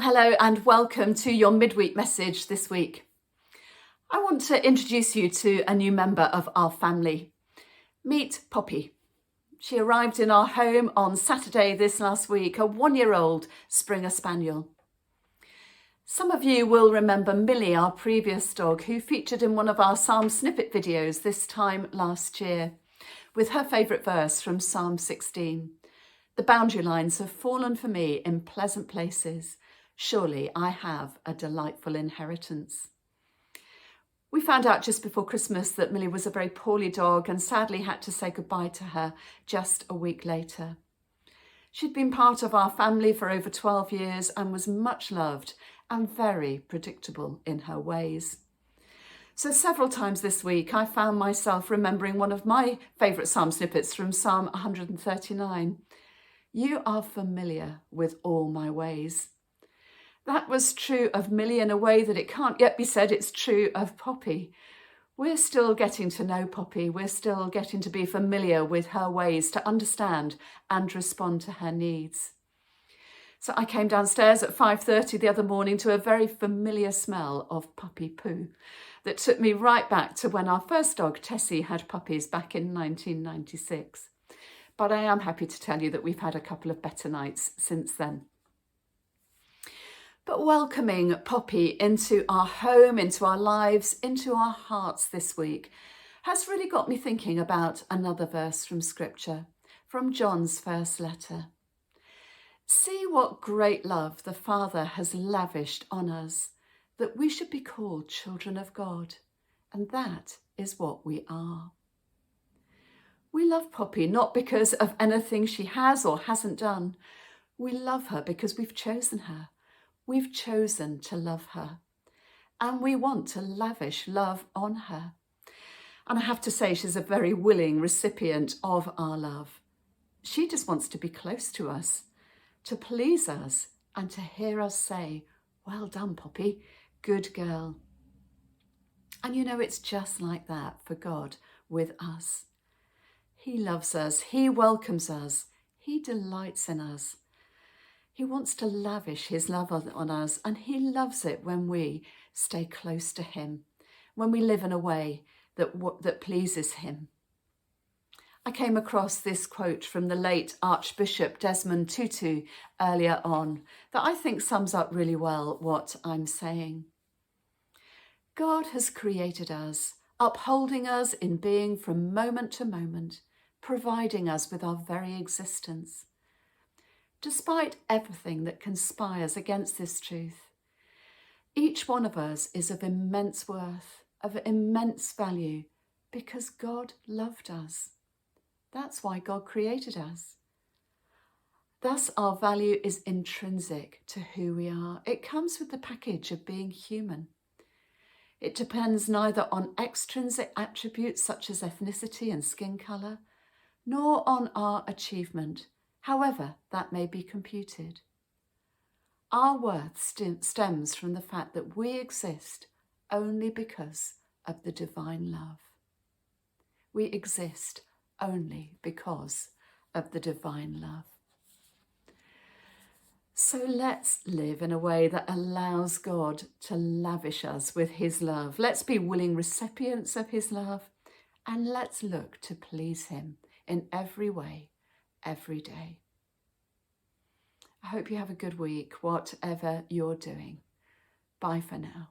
Hello and welcome to your midweek message this week. I want to introduce you to a new member of our family. Meet Poppy. She arrived in our home on Saturday this last week, a 1-year-old Springer Spaniel. Some of you will remember Millie, our previous dog, who featured in one of our Psalm snippet videos this time last year, with her favourite verse from Psalm 16. The boundary lines have fallen for me in pleasant places. Surely I have a delightful inheritance. We found out just before Christmas that Millie was a very poorly dog and sadly had to say goodbye to her just a week later. She'd been part of our family for over 12 years and was much loved and very predictable in her ways. So several times this week I found myself remembering one of my favourite psalm snippets from Psalm 139. You are familiar with all my ways. That was true of Millie in a way that it can't yet be said it's true of Poppy. We're still getting to know Poppy. We're still getting to be familiar with her ways, to understand and respond to her needs. So I came downstairs at 5:30 the other morning to a very familiar smell of puppy poo that took me right back to when our first dog, Tessie, had puppies back in 1996. But I am happy to tell you that we've had a couple of better nights since then. But welcoming Poppy into our home, into our lives, into our hearts this week has really got me thinking about another verse from Scripture, from John's first letter. See what great love the Father has lavished on us, that we should be called children of God, and that is what we are. We love Poppy not because of anything she has or hasn't done. We love her because we've chosen her. We've chosen to love her, and we want to lavish love on her. And I have to say, she's a very willing recipient of our love. She just wants to be close to us, to please us, and to hear us say, well done, Poppy, good girl. And you know, it's just like that for God with us. He loves us, he welcomes us, he delights in us. He wants to lavish his love on us, and he loves it when we stay close to him, when we live in a way that pleases him. I came across this quote from the late Archbishop Desmond Tutu earlier on that I think sums up really well what I'm saying. God has created us, upholding us in being from moment to moment, providing us with our very existence. Despite everything that conspires against this truth, each one of us is of immense worth, of immense value, because God loved us. That's why God created us. Thus, our value is intrinsic to who we are. It comes with the package of being human. It depends neither on extrinsic attributes such as ethnicity and skin colour, nor on our achievement, however that may be computed. Our worth stems from the fact that we exist only because of the divine love. We exist only because of the divine love. So let's live in a way that allows God to lavish us with his love. Let's be willing recipients of his love, and let's look to please him in every way, every day. I hope you have a good week, whatever you're doing. Bye for now.